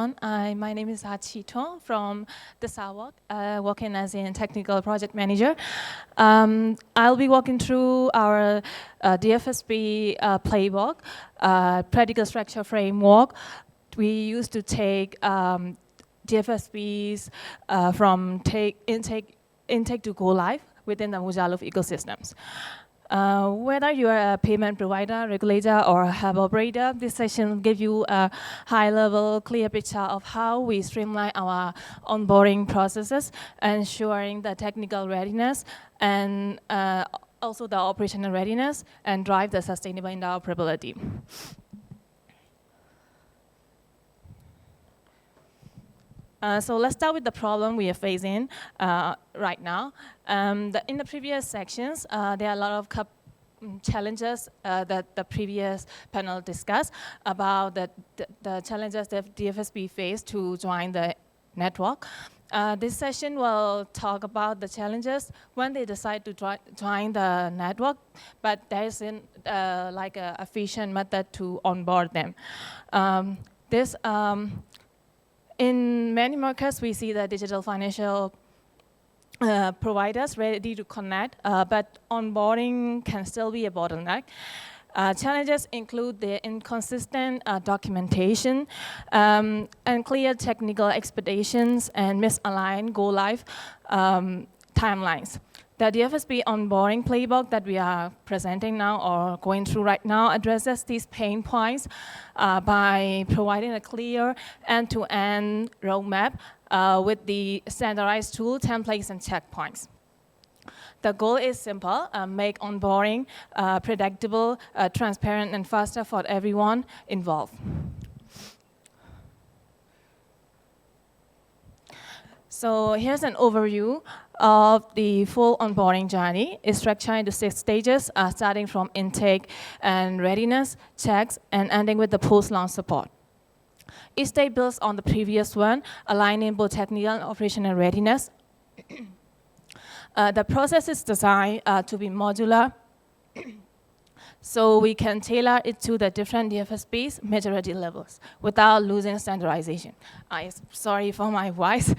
everyone. My name is Hachito from the Sawak, working as a technical project manager. I'll be walking through our DFSP playbook, practical structure framework. We used to take DFSPs from intake to go live within the Mojaloof ecosystems. Whether you are a payment provider, regulator, or hub operator, this session will give you a high-level, clear picture of how we streamline our onboarding processes, ensuring the technical readiness and also the operational readiness, and drive the sustainable interoperability. So let's start with the problem we are facing right now. In the previous sections, there are a lot of challenges that the previous panel discussed about the challenges that DFSP face to join the network. This session will talk about the challenges when they decide to join the network, but there isn't like an efficient method to onboard them. In many markets, we see the digital financial providers ready to connect, but onboarding can still be a bottleneck. Challenges include the inconsistent documentation, unclear technical expectations, and misaligned go-live timelines. The DFSP onboarding playbook that we are presenting now or going through right now addresses these pain points by providing a clear end-to-end roadmap with the standardized tool, templates, and checkpoints. The goal is simple: make onboarding predictable, transparent, and faster for everyone involved. So here's an overview of the full onboarding journey. It's structured into 6 stages, starting from intake and readiness, checks, and ending with the post-launch support. Each stage builds on the previous one, aligning both technical and operational readiness. The process is designed to be modular, so we can tailor it to the different DFSP's maturity levels without losing standardization. Sorry for my voice.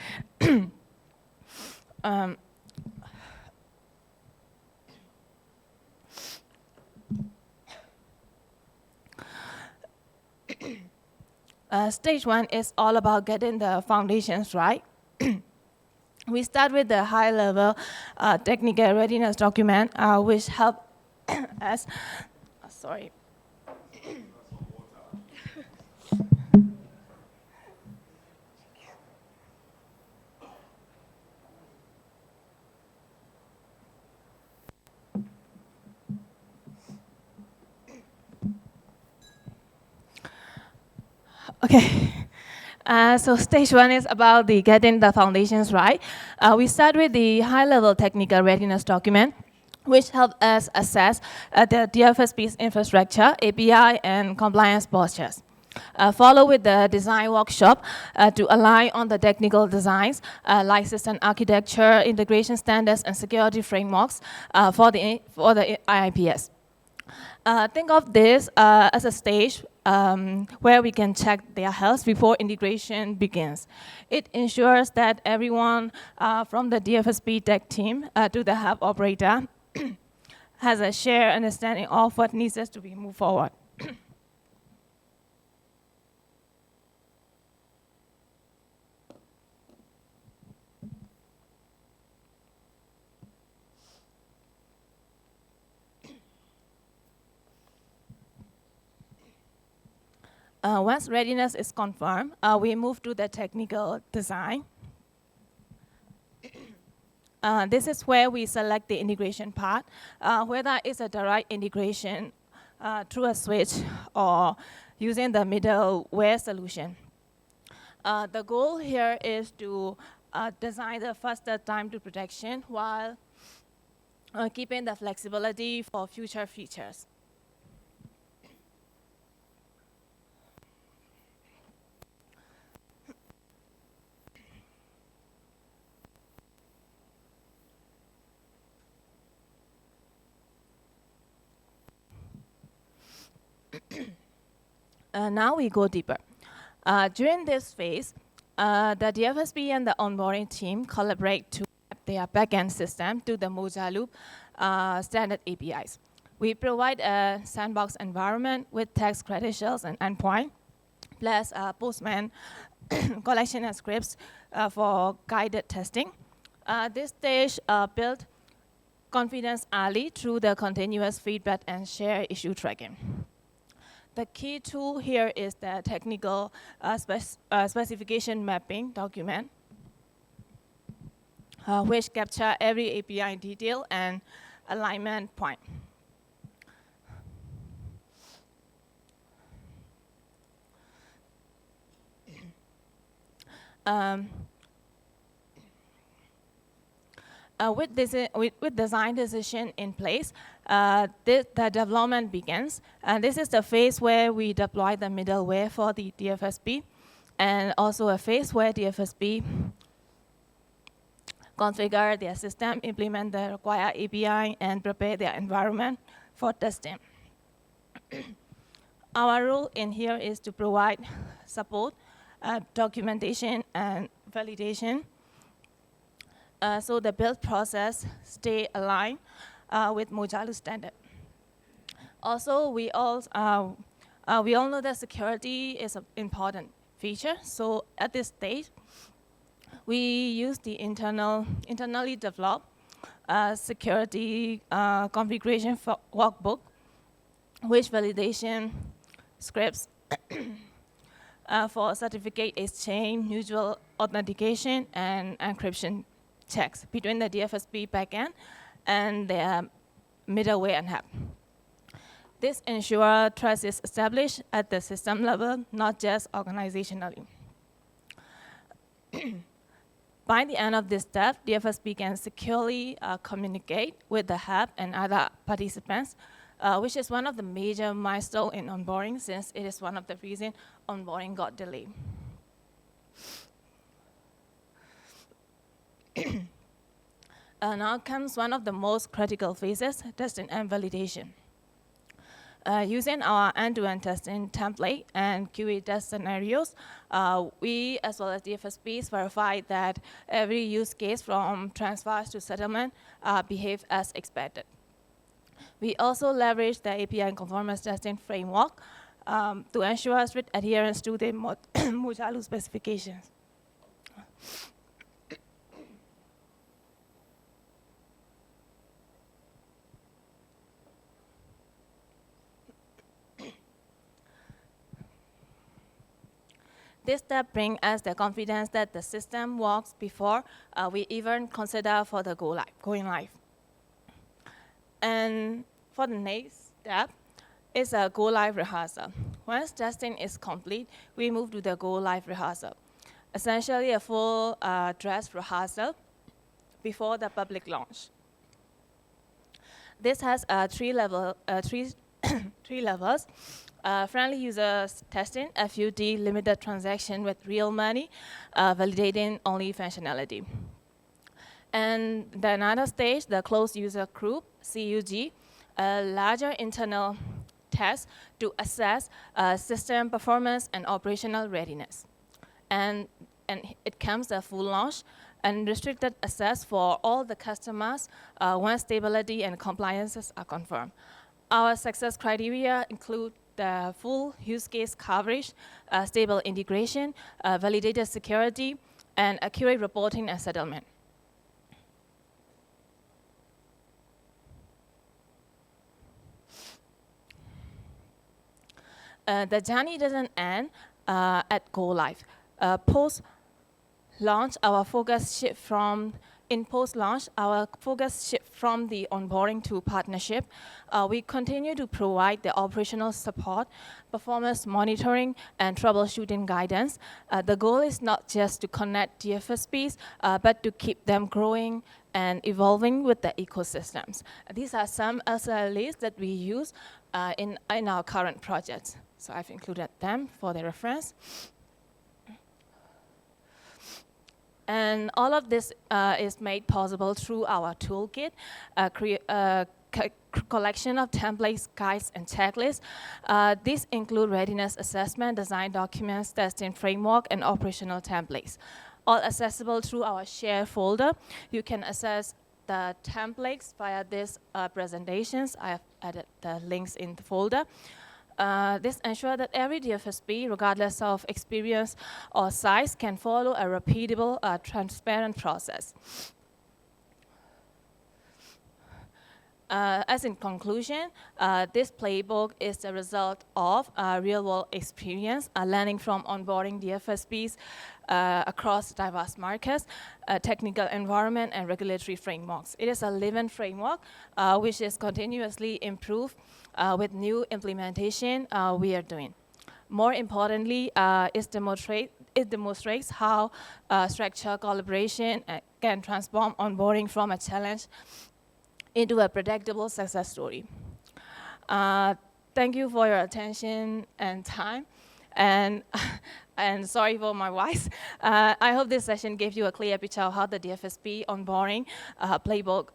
Stage 1 is all about getting the foundations right. We start with the high-level technical readiness document, which help us. Sorry. Okay. So stage 1 is about getting the foundations right. We start with the high-level technical readiness document, which helps us assess the DFSP's infrastructure, API, and compliance postures. Follow with the design workshop to align on the technical designs, like system architecture, integration standards, and security frameworks for the IIPS. Think of this as a stage where we can check their health before integration begins. It ensures that everyone from the DFSP tech team to the hub operator has a shared understanding of what needs us to be moved forward. Once readiness is confirmed, we move to the technical design. This is where we select the integration part, whether it's a direct integration through a switch or using the middleware solution. The goal here is to design the faster time to protection while keeping the flexibility for future features. Now we go deeper. During this phase, the DFSP and the onboarding team collaborate to map their backend system to the Moja Loop standard APIs. We provide a sandbox environment with text credentials and endpoint, plus Postman collection and scripts for guided testing. This stage built confidence early through the continuous feedback and share issue tracking. The key tool here is the technical specification mapping document, which capture every API detail and alignment point. With design decision in place, the development begins. And this is the phase where we deploy the middleware for the DFSP, and also a phase where DFSP configure their system, implement the required API, and prepare their environment for testing. Our role in here is to provide support, documentation, and validation, so the build process stay aligned with Mojalu standard. Also, we all know that security is an important feature. So at this stage, we use the internally developed security configuration workbook, which validation scripts for certificate exchange, mutual authentication, and encryption checks between the DFSP backend and the middleware and hub. This ensures trust is established at the system level, not just organizationally. By the end of this step, DFSP can securely communicate with the hub and other participants, which is one of the major milestones in onboarding, since it is one of the reasons onboarding got delayed. Now comes one of the most critical phases, testing and validation. Using our end-to-end testing template and QA test scenarios, we, as well as DFSPs, verify that every use case from transfers to settlement behave as expected. We also leverage the API and conformance testing framework to ensure strict adherence to the Mojalu specifications. This step brings us the confidence that the system works before we even consider for the going live. And for the next step, it's a go live rehearsal. Once testing is complete, we move to the go live rehearsal, essentially a full dress rehearsal before the public launch. This has three levels. Friendly users testing, FUD, limited transaction with real money, validating only functionality. And the another stage, the closed user group, CUG, a larger internal test to assess system performance and operational readiness. And it comes a full launch and restricted access for all the customers when stability and compliances are confirmed. Our success criteria include the full use case coverage, stable integration, validated security, and accurate reporting and settlement. The journey doesn't end at go live. Post-launch, our focus shift from post-launch, our focus shift from the onboarding to partnership. We continue to provide the operational support, performance monitoring, and troubleshooting guidance. The goal is not just to connect DFSPs, but to keep them growing and evolving with the ecosystems. These are some SLAs that we use in our current projects. So I've included them for the reference. And all of this is made possible through our toolkit, collection of templates, guides, and checklists. These include readiness assessment, design documents, testing framework, and operational templates, all accessible through our share folder. You can access the templates via these presentations. I have added the links in the folder. This ensures that every DFSP, regardless of experience or size, can follow a repeatable, transparent process. As in conclusion, this playbook is the result of real-world experience, learning from onboarding DFSPs across diverse markets, technical environment, and regulatory frameworks. It is a living framework which is continuously improved with new implementation we are doing. More importantly, it demonstrates how structured collaboration can transform onboarding from a challenge into a predictable success story. Thank you for your attention and time. And sorry for my voice. I hope this session gave you a clear picture of how the DFSP onboarding playbook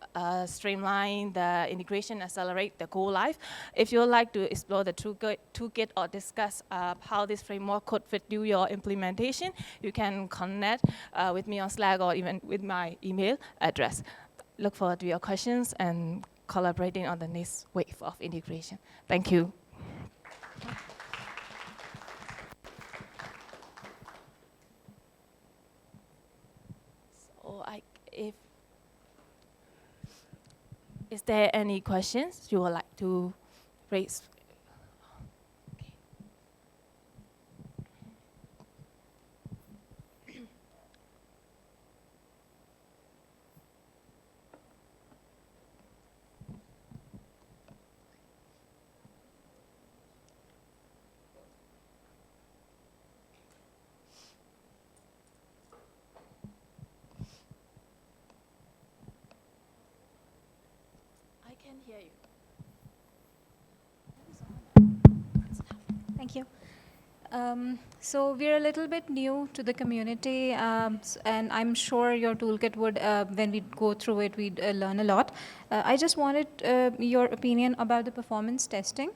streamline the integration, accelerate the go live. If you would like to explore the toolkit or discuss how this framework could fit your implementation, you can connect with me on Slack or even with my email address. Look forward to your questions and collaborating on the next wave of integration. Thank you. So is there any questions you would like to raise? Hear you. Thank you. So we're a little bit new to the community, and I'm sure your toolkit would, when we go through it, we'd learn a lot. I just wanted your opinion about the performance testing.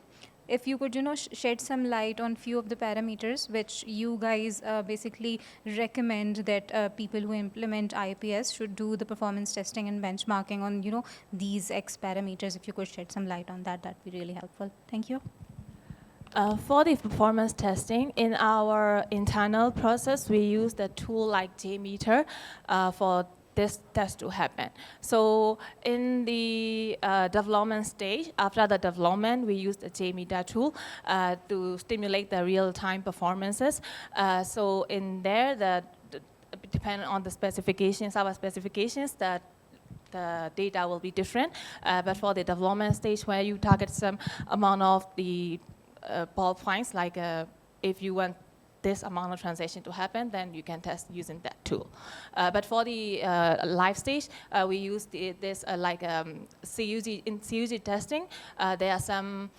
If you could, shed some light on few of the parameters which you guys basically recommend that people who implement IPS should do the performance testing and benchmarking on, these X parameters. If you could shed some light on that, that'd be really helpful. Thank you. For the performance testing, in our internal process, we use the tool like JMeter for this test to happen. So in the development stage, after the development, we use the JMeter tool to stimulate the real-time performances. So in there, depending on the specifications, our specifications, the data will be different. But for the development stage, where you target some amount of the ball points, like if you want this amount of transaction to happen, then you can test using that tool. But for the live stage, we use this like CUG. In CUG testing, there are some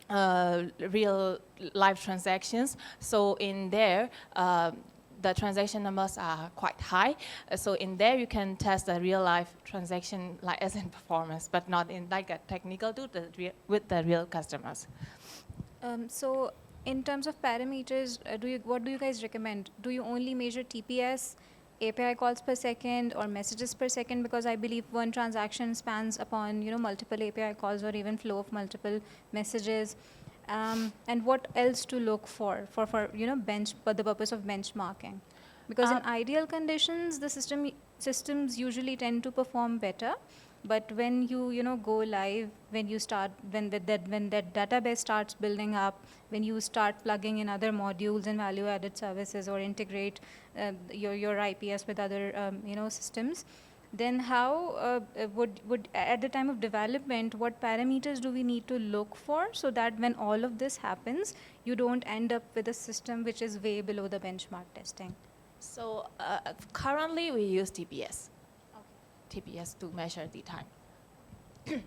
real live transactions. So in there, the transaction numbers are quite high. So in there, you can test a real life transaction like as in performance, but not in like a technical tool with the real customers. So in terms of parameters, what do you guys recommend? Do you only measure TPS, API calls per second, or messages per second? Because I believe one transaction spans upon multiple API calls or even flow of multiple messages. And what else to look for for the purpose of benchmarking? Because in ideal conditions, the systems usually tend to perform better. But when you go live, when that database starts building up, when you start plugging in other modules and value-added services or integrate your IPS with other systems, then how would at the time of development, what parameters do we need to look for so that when all of this happens, you don't end up with a system which is way below the benchmark testing? So currently we use TPS. TPS to measure the time. Thank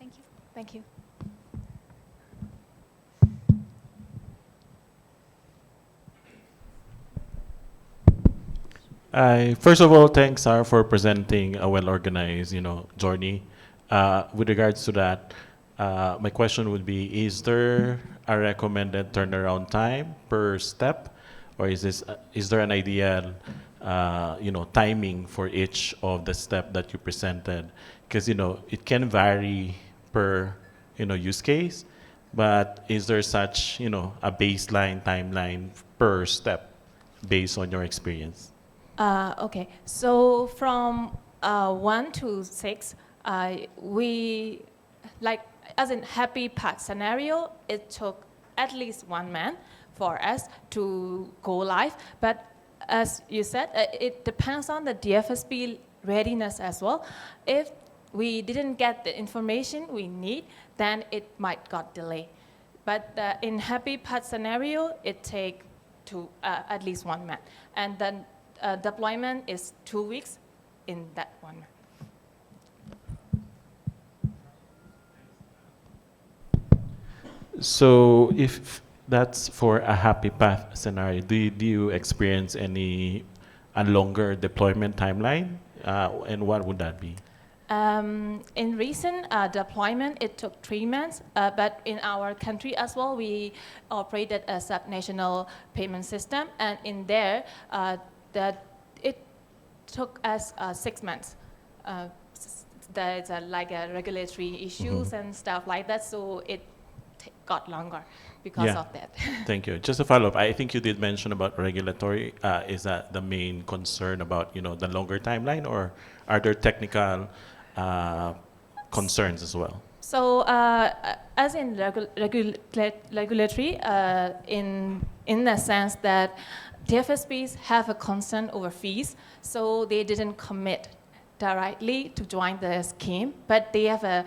you. Thank you. First of all, thanks, Sarah, for presenting a well-organized, journey with regards to that, my question would be: is there a recommended turnaround time per step, or is there an ideal, timing for each of the step that you presented? Because it can vary per use case, but is there such a baseline timeline per step based on your experience? Okay, so from 1 to 6, we, like, as in happy path scenario, it took at least 1 man for us to go live. But as you said, it depends on the DFSP readiness as well. If we didn't get the information we need, then it might got delayed. But in happy path scenario, it take to at least 1 man. And then deployment is 2 weeks in that 1 man. So if that's for a happy path scenario, do you experience a longer deployment timeline? And what would that be? In recent deployment, it took 3 months, but in our country as well, we operated a sub-national payment system, and in there, it took us 6 months. There's like a regulatory issues and stuff like that, so it got longer because of that. Thank you. Just a follow-up, I think you did mention about regulatory. Is that the main concern about the longer timeline, or are there technical concerns as well? So as in regulatory, in the sense that DFSPs have a concern over fees, so they didn't commit directly to join the scheme, but they have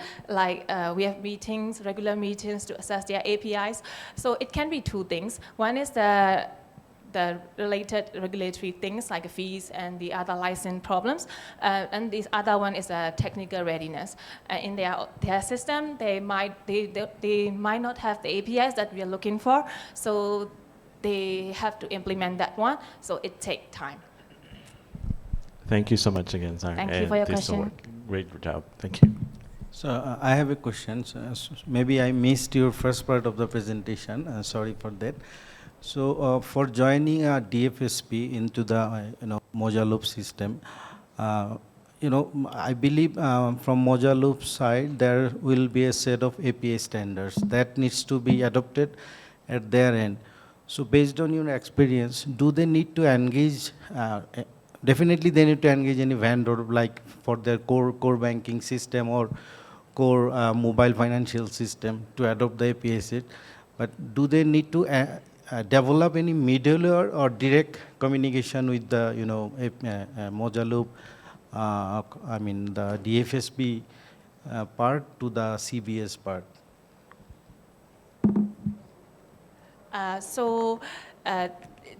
we have meetings, regular meetings to assess their APIs. So it can be 2 things. One is the related regulatory things like fees and the other license problems, and this other one is a technical readiness. In their system, they might not have the APIs that we are looking for, so they have to implement that one. So it takes time. Thank you so much again, sir. Thank you for your question. Great job. Thank you. So I have a question. So, maybe I missed your first part of the presentation. Sorry for that. So for joining a DFSP into the Mojaloop system, I believe from Mojaloop side there will be a set of API standards that needs to be adopted at their end. So based on your experience, do they need to engage? Definitely they need to engage any vendor like for their core banking system or core mobile financial system to adopt the API set. But do they need to develop any middleware or direct communication with the Mojaloop, I mean the DFSP part to the CBS part?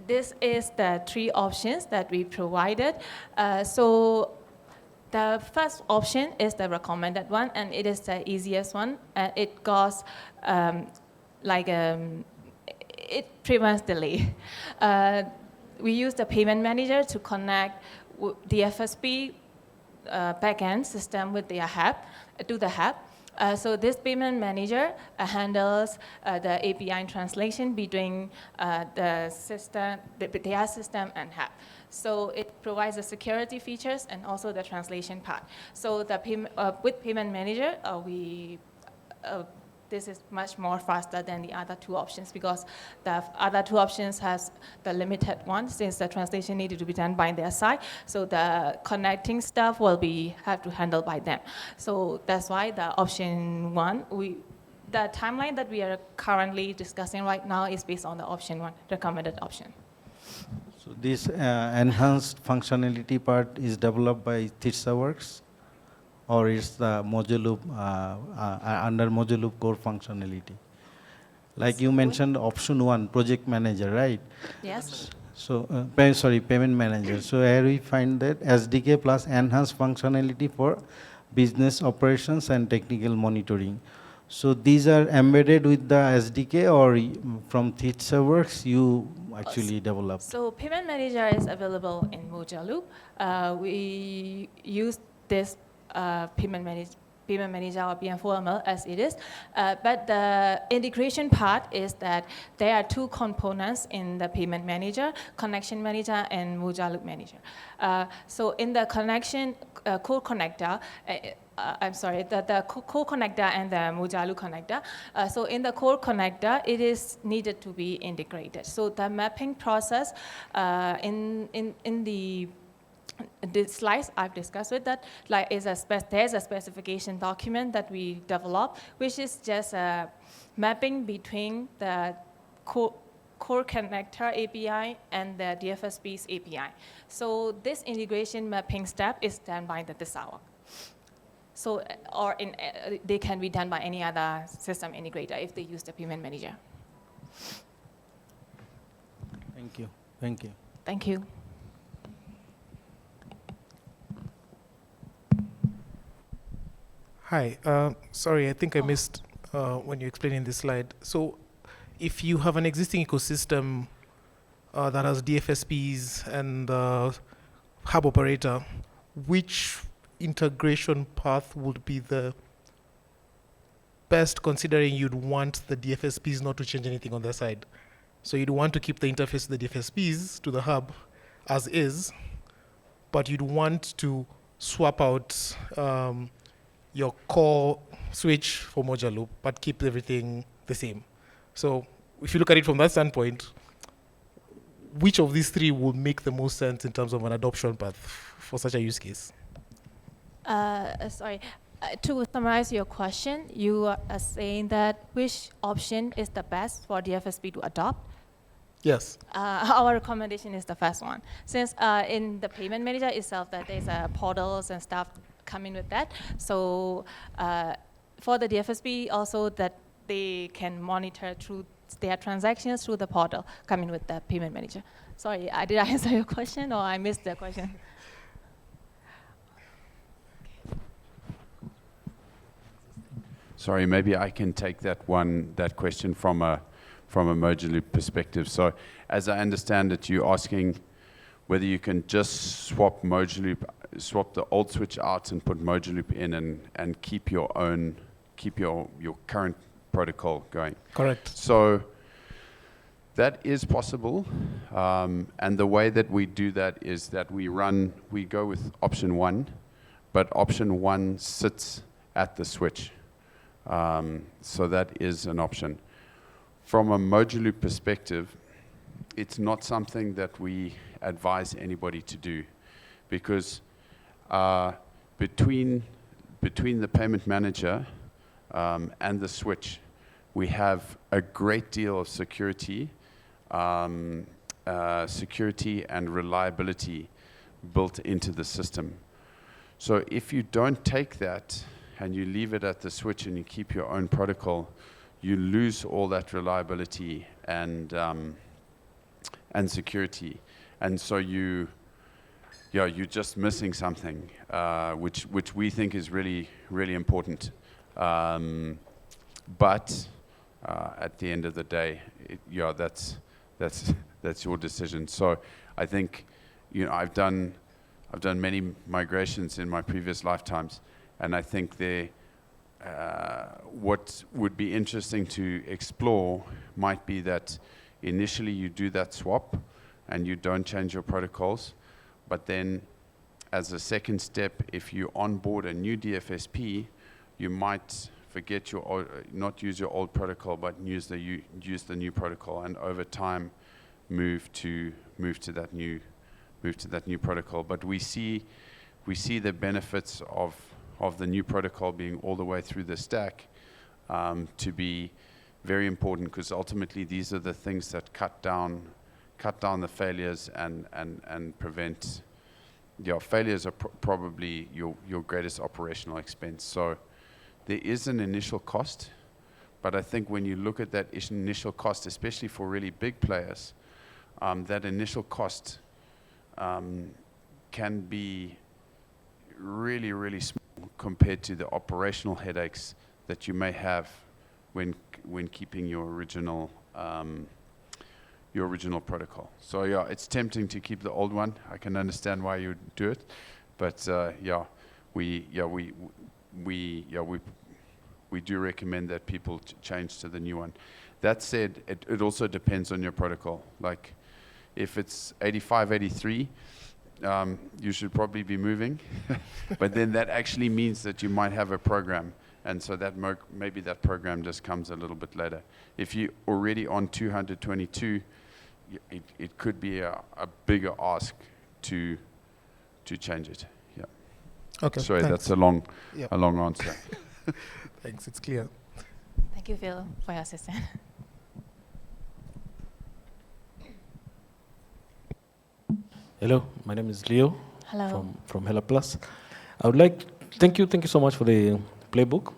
This is the 3 options that we provided. So the first option is the recommended one, and it is the easiest one. It costs it prevents delay. We use the payment manager to connect the DFSP backend system with their hub, to the hub. So this payment manager handles the API translation between the system, their system and hub. So it provides the security features and also the translation part. So with payment manager, this is much more faster than the other 2 options, because the other 2 options has the limited one since the translation needed to be done by their side. So the connecting stuff will have to handle by them. So that's why the option 1, the timeline that we are currently discussing right now is based on the option 1, recommended option. So this enhanced functionality part is developed by ThitsaWorks? Or is the Mojaloop under Mojaloop core functionality? Like you mentioned, option 1, project manager, right? Yes. So, payment manager. So here we find that SDK plus enhanced functionality for business operations and technical monitoring. So these are embedded with the SDK, or from ThitsaWorks you actually developed? So payment manager is available in Mojaloop. We use this payment payment manager or PM4ML as it is. But the integration part is that there are two components in the payment manager, connection manager and Moja Loop manager. So in the connection core connector, the core connector and the Moja Loop connector. So in the core connector, it is needed to be integrated. So the mapping process in the slides I've discussed with that, like there's a specification document that we developed, which is just a mapping between the core connector API and the DFSP's API. So this integration mapping step is done by the designer. So, they can be done by any other system integrator if they use the payment manager. Thank you. Thank you. Thank you. Hi, sorry, I think I missed when you explained in this slide. So if you have an existing ecosystem that has DFSPs and hub operator, which integration path would be the best, considering you'd want the DFSPs not to change anything on their side? So you'd want to keep the interface to the DFSPs to the hub as is, but you'd want to swap out your core switch for Moja Loop, but keep everything the same. So if you look at it from that standpoint, which of these three would make the most sense in terms of an adoption path for such a use case? Sorry, to summarize your question, you are saying that which option is the best for DFSP to adopt? Yes. Our recommendation is the first one. Since in the payment manager itself, that there's portals and stuff coming with that. So for the DFSP also, that they can monitor through their transactions through the portal coming with the payment manager. Sorry, did I answer your question or I missed the question? Sorry, maybe I can take that question from a Moja Loop perspective. So as I understand it, you're asking whether you can just swap the old switch out and put Moja Loop in and keep your current protocol going. Correct. So that is possible, and the way that we do that is that we go with option 1, but option 1 sits at the switch. So that is an option. From a Moja Loop perspective, it's not something that we advise anybody to do, because between the payment manager and the switch, we have a great deal of security and reliability built into the system. So if you don't take that and you leave it at the switch and you keep your own protocol, you lose all that reliability and security, and so you're just missing something, which we think is really, really important. But at the end of the day, that's your decision. So I think, I've done many migrations in my previous lifetimes, and I think what would be interesting to explore might be that initially you do that swap and you don't change your protocols, but then as a second step, if you onboard a new DFSP, you might not use your old protocol, but use the new protocol, and over time move to that new protocol. But we see the benefits of the new protocol being all the way through the stack to be very important, because ultimately these are the things that cut down the failures and prevent. Failures are probably your greatest operational expense. So there is an initial cost, but I think when you look at that initial cost, especially for really big players, that initial cost can be really, really small compared to the operational headaches that you may have when keeping your original protocol. So it's tempting to keep the old one. I can understand why you would do it, but we do recommend that people change to the new one. That said, it also depends on your protocol. Like, if it's 85, 83, you should probably be moving. But then that actually means that you might have a program. And so that maybe that program just comes a little bit later. If you're already on 222, it could be a bigger ask to change it. Yeah. Okay. Sorry, thanks. that's a long Yep. answer. Thanks, it's clear. Thank you, Phil, for your assistance. Hello, my name is Leo. Hello. From Hella Plus. I would like, thank you so much for the playbook.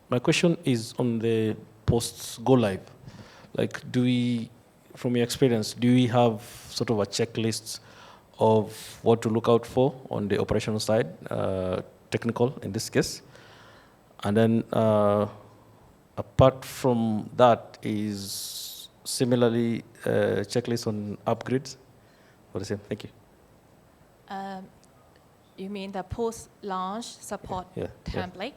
My question is on the post go live. Like, from your experience, do we have sort of a checklist of what to look out for on the operational side, technical in this case? And then apart from that, is similarly checklist on upgrades for the same? Thank you. You mean the post-launch support Yeah, yeah. template?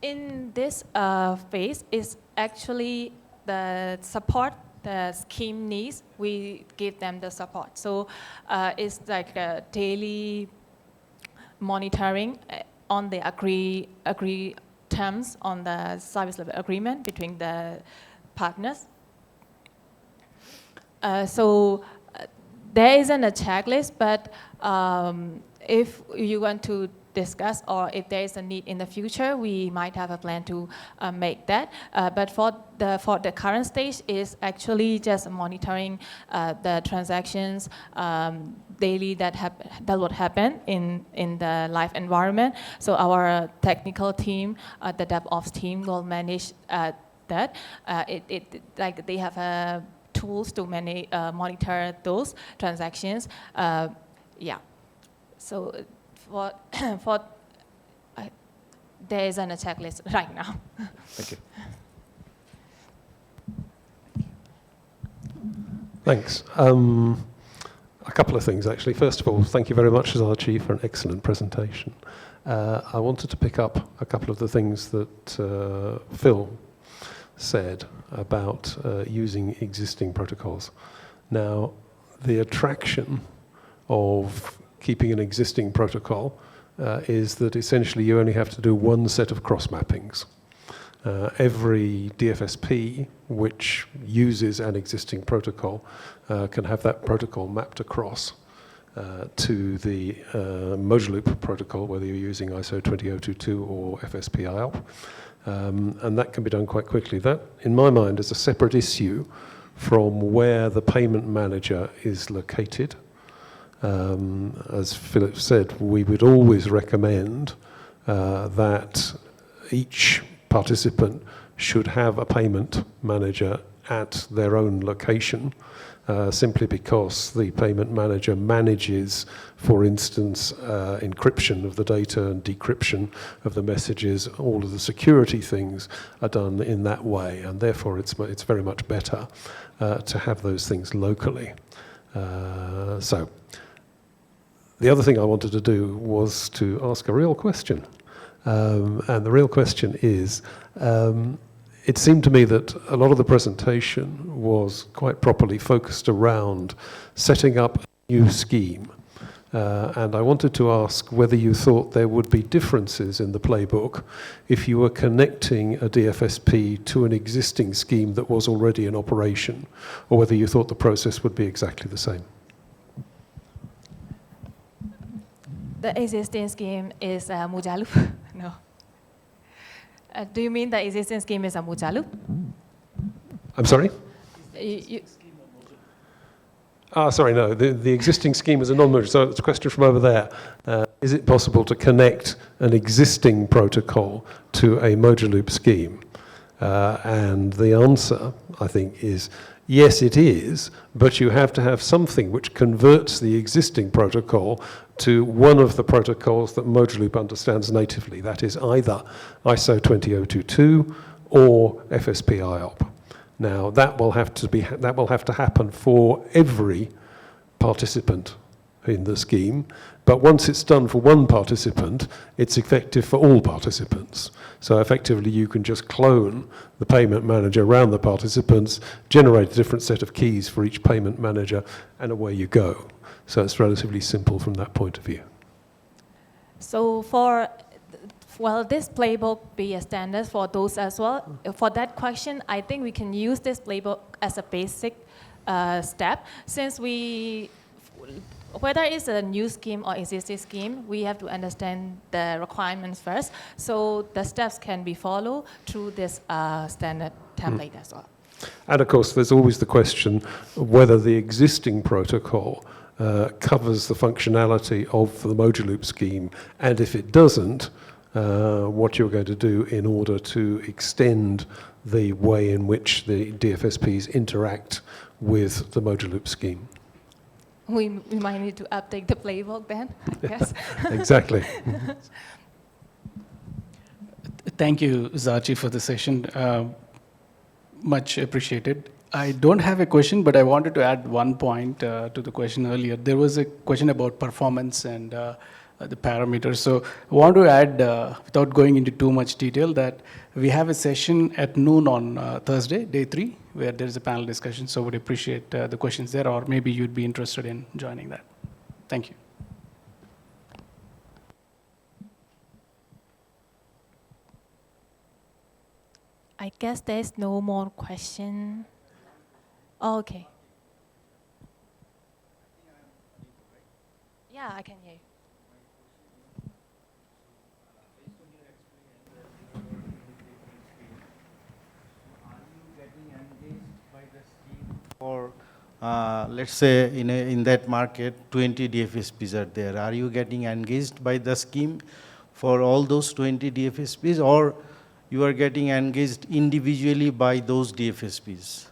In this phase, is actually the support the scheme needs, we give them the support. So it's like a daily monitoring on the agree terms on the service level agreement between the partners. There isn't a checklist, but if you want to discuss or if there is a need in the future, we might have a plan to make that. But for the current stage is actually just monitoring the transactions daily that would happen in the live environment. So our technical team, the DevOps team will manage that. Like they have tools to monitor those transactions. Yeah. So for there isn't a checklist right now. Thank you. Thanks. A couple of things, actually. First of all, thank you very much, Zachi, for an excellent presentation. I wanted to pick up a couple of the things that Phil said about using existing protocols. Now, the attraction of keeping an existing protocol is that essentially you only have to do one set of cross mappings. Every DFSP which uses an existing protocol can have that protocol mapped across to the modular loop protocol, whether you're using ISO 20022 or FSP IOP. And that can be done quite quickly. That, in my mind, is a separate issue from where the payment manager is located. As Philip said, we would always recommend that each participant should have a payment manager at their own location, simply because the payment manager manages, for instance, encryption of the data and decryption of the messages. All of the security things are done in that way, and therefore it's very much better to have those things locally. So the other thing I wanted to do was to ask a real question. And the real question is, it seemed to me that a lot of the presentation was quite properly focused around setting up a new scheme. And I wanted to ask whether you thought there would be differences in the playbook if you were connecting a DFSP to an existing scheme that was already in operation, or whether you thought the process would be exactly the same. The existing scheme is a Mujalup? No. Do you mean the existing scheme is a Mujalup? I'm sorry? You, Sorry, no. The existing scheme is a non-modular. So it's a question from over there. Is it possible to connect an existing protocol to a modular loop scheme? And the answer, I think, is yes, it is, but you have to have something which converts the existing protocol to one of the protocols that modular loop understands natively. That is either ISO 20022 or FSP IOP. Now that will have to happen for every participant in the scheme, but once it's done for one participant, it's effective for all participants. So effectively, you can just clone the payment manager around the participants, generate a different set of keys for each payment manager, and away you go. So it's relatively simple from that point of view. So will this playbook be a standard for those as well? For that question, I think we can use this playbook as a basic step, since whether it's a new scheme or existing scheme, we have to understand the requirements first, so the steps can be followed through this standard template as well. And of course, there's always the question of whether the existing protocol covers the functionality of the modular loop scheme, and if it doesn't, what you're going to do in order to extend the way in which the DFSPs interact with the modular loop scheme. We might need to update the playbook then, I guess. Exactly. Thank you, Zachi, for the session. Much appreciated. I don't have a question, but I wanted to add one point to the question earlier. There was a question about performance and the parameters. So I want to add, without going into too much detail, that we have a session at noon on Thursday, day 3, where there is a panel discussion. So would appreciate the questions there, or maybe you'd be interested in joining that. Thank you. I guess there's no more question. Okay. Yeah, I can hear you. Or let's say in that market, 20 DFSPs are there. Are you getting engaged by the scheme for all those 20 DFSPs, or you are getting engaged individually by those DFSPs?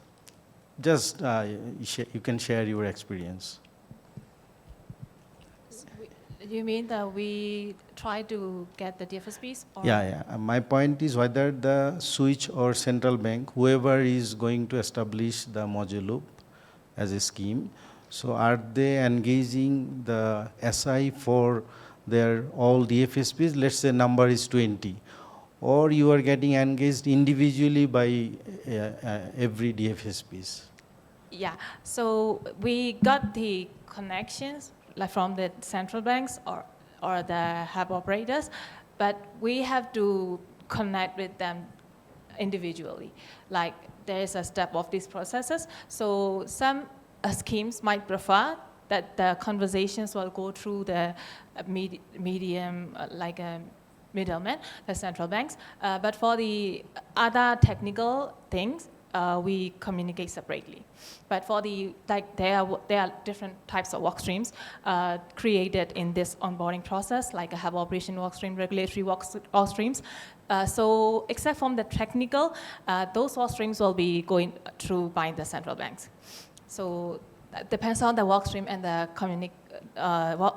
Just you can share your experience. You mean that we try to get the DFSPs? Or? Yeah. My point is whether the switch or central bank, whoever is going to establish the module loop as a scheme, so are they engaging the SI for their all DFSPs? Let's say number is 20. Or you are getting engaged individually by every DFSPs? Yeah, so we got the connections like from the central banks or the hub operators, but we have to connect with them individually. Like there is a step of these processes. So some schemes might prefer that the conversations will go through the medium, like a middleman, the central banks. But for the other technical things, we communicate separately. But for there are different types of work streams created in this onboarding process, like a hub operation work stream, regulatory work streams. So except from the technical, those work streams will be going through by the central banks. So that depends on the work stream and the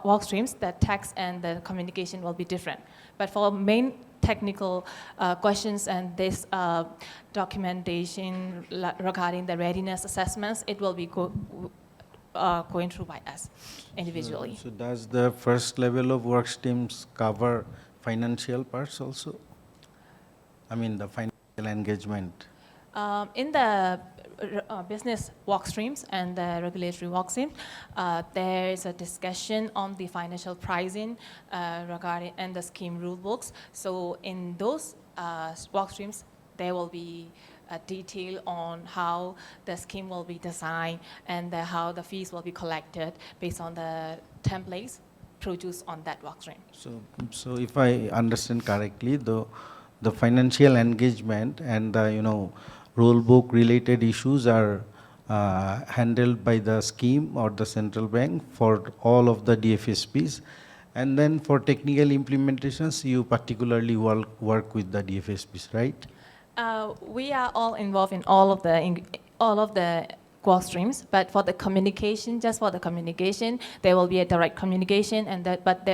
work streams, the text and the communication will be different. But for main technical questions and this documentation regarding the readiness assessments, it will be going through by us individually. So does the first level of work streams cover financial parts also? I mean the financial engagement. In the business work streams and the regulatory work stream, there is a discussion on the financial pricing regarding and the scheme rule books. So in those work streams, there will be a detail on how the scheme will be designed and how the fees will be collected based on the templates produced on that work stream. So if I understand correctly, the financial engagement and the rule book related issues are handled by the scheme or the central bank for all of the DFSPs, and then for technical implementations you particularly work with the DFSPs, right? We are all involved in all of the work streams, but for the communication, just for the communication, there will be a direct communication, and but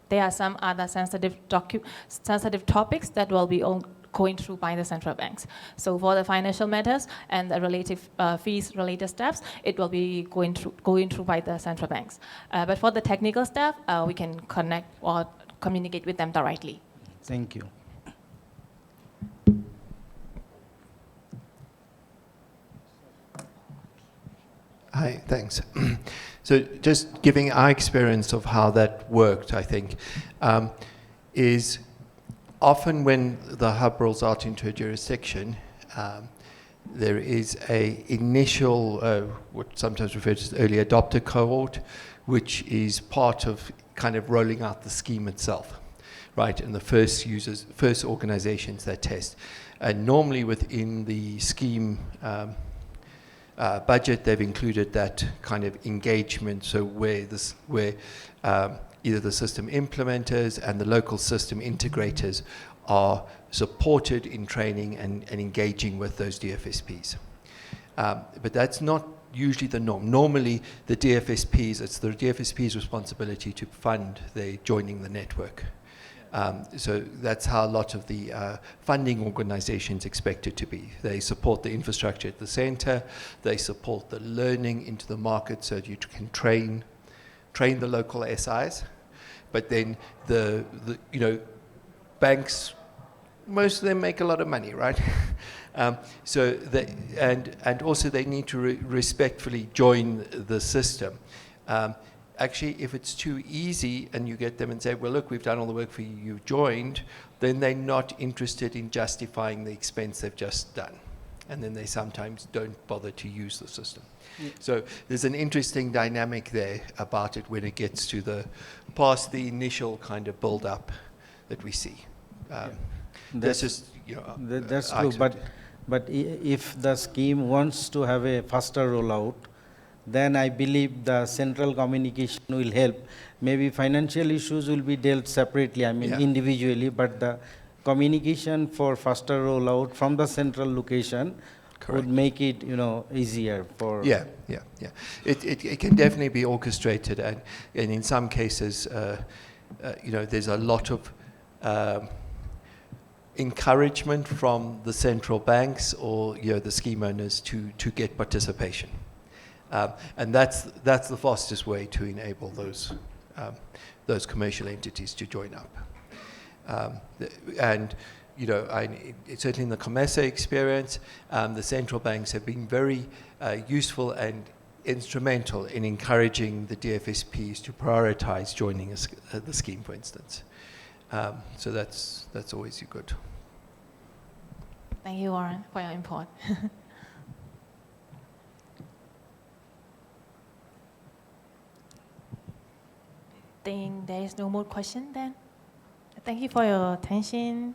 there are some other sensitive topics that will be going through by the central banks. So for the financial matters and the relative fees related steps, it will be going through by the central banks. But for the technical stuff, we can connect or communicate with them directly. Thank you. Hi, thanks. So just giving our experience of how that worked, I think, is often when the hub rolls out into a jurisdiction, there is a initial, what sometimes referred to as early adopter cohort, which is part of kind of rolling out the scheme itself, right? And the first users, first organizations that test. And normally within the scheme budget, they've included that kind of engagement, so where either the system implementers and the local system integrators are supported in training and engaging with those DFSPs. But that's not usually the norm. Normally, the DFSPs, it's the DFSP's responsibility to fund their joining the network. So that's how a lot of the funding organizations expect it to be. They support the infrastructure at the center, they support the learning into the market so that you can train the local SIs, but then the banks, most of them make a lot of money, right? So they, and also they need to respectfully join the system. Actually, if it's too easy and you get them and say, well, look, we've done all the work for you, you've joined, then they're not interested in justifying the expense they've just done. And then they sometimes don't bother to use the system. Yeah. So there's an interesting dynamic there about it when it gets to the past the initial kind of build up that we see. That's just, that's true, but if the scheme wants to have a faster rollout, then I believe the central communication will help. Maybe financial issues will be dealt separately, individually, but the communication for faster rollout from the central location would make it, easier for... Yeah. It can definitely be orchestrated, and in some cases, there's a lot of encouragement from the central banks or the scheme owners to get participation. And that's the fastest way to enable those commercial entities to join up. Certainly in the Comesa experience, the central banks have been very useful and instrumental in encouraging the DFSPs to prioritize joining the scheme, for instance. So that's always good. Thank you, Warren, for your input. I think there is no more question then. Thank you for your attention.